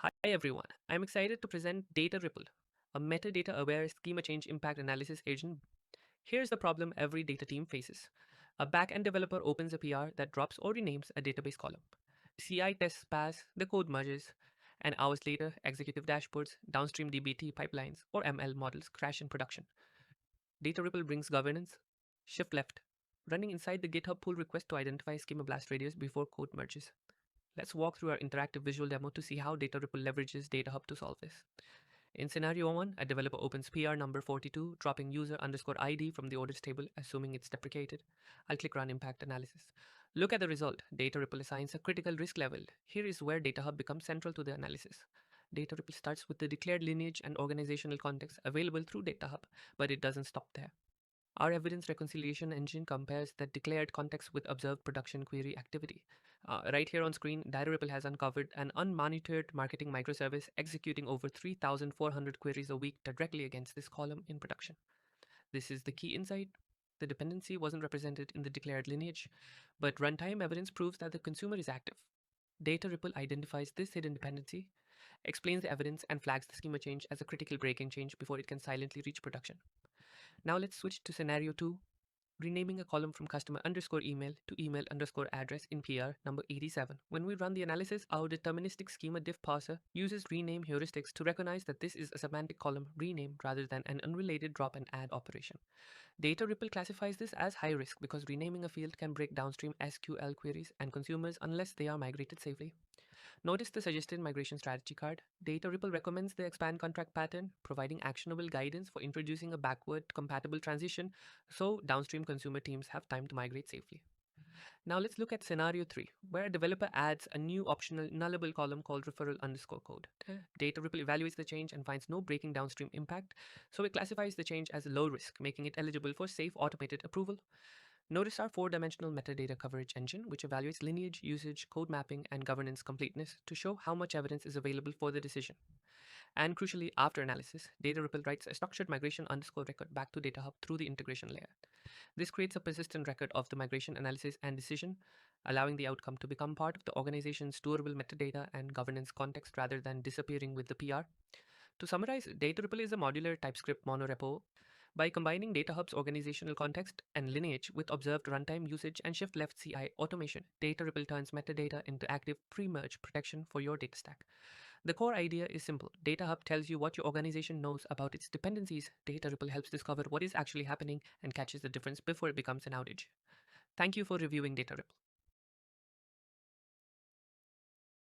Hi everyone, I'm excited to present Dataripple, a metadata-aware schema change impact analysis agent. Here's the problem every data team faces. A backend developer opens a PR that drops or renames a database column. CI tests pass, the code merges, and hours later, executive dashboards, downstream DBT pipelines, or ML models crash in production. Dataripple brings governance, shift left, running inside the GitHub pull request to identify schema blast radius before code merges. Let's walk through our interactive visual demo to see how Dataripple leverages DataHub to solve this. In scenario 1, a developer opens PR number 42, dropping user underscore ID from the orders table, assuming it's deprecated. I'll click Run Impact Analysis. Look at the result. Dataripple assigns a critical risk level. Here is where DataHub becomes central to the analysis. Dataripple starts with the declared lineage and organizational context available through DataHub, but it doesn't stop there. Our evidence reconciliation engine compares the declared context with observed production query activity. Right here on screen, Dataripple has uncovered an unmonitored marketing microservice executing over 3,400 queries a week directly against this column in production. This is the key insight. The dependency wasn't represented in the declared lineage, but runtime evidence proves that the consumer is active. Dataripple identifies this hidden dependency, explains the evidence, and flags the schema change as a critical breaking change before it can silently reach production. Now let's switch to scenario 2, renaming a column from customer underscore email to email underscore address in PR number 87. When we run the analysis, our deterministic schema diff parser uses rename heuristics to recognize that this is a semantic column rename rather than an unrelated drop and add operation. Dataripple classifies this as high risk because renaming a field can break downstream SQL queries and consumers unless they are migrated safely. Notice the suggested migration strategy card. Dataripple recommends the expand contract pattern, providing actionable guidance for introducing a backward compatible transition so downstream consumer teams have time to migrate safely. Now let's look at scenario 3, where a developer adds a new optional nullable column called referral underscore code. Dataripple evaluates the change and finds no breaking downstream impact, so it classifies the change as low risk, making it eligible for safe automated approval. Notice our four-dimensional metadata coverage engine, which evaluates lineage, usage, code mapping, and governance completeness to show how much evidence is available for the decision. And crucially, after analysis, Dataripple writes a structured migration underscore record back to DataHub through the integration layer. This creates a persistent record of the migration analysis and decision, allowing the outcome to become part of the organization's durable metadata and governance context rather than disappearing with the PR. To summarize, Dataripple is a modular TypeScript monorepo. By combining DataHub's organizational context and lineage with observed runtime usage and shift left CI automation, Dataripple turns metadata into active pre-merge protection for your data stack. The core idea is simple. DataHub tells you what your organization knows about its dependencies. Dataripple helps discover what is actually happening and catches the difference before it becomes an outage. Thank you for reviewing Dataripple.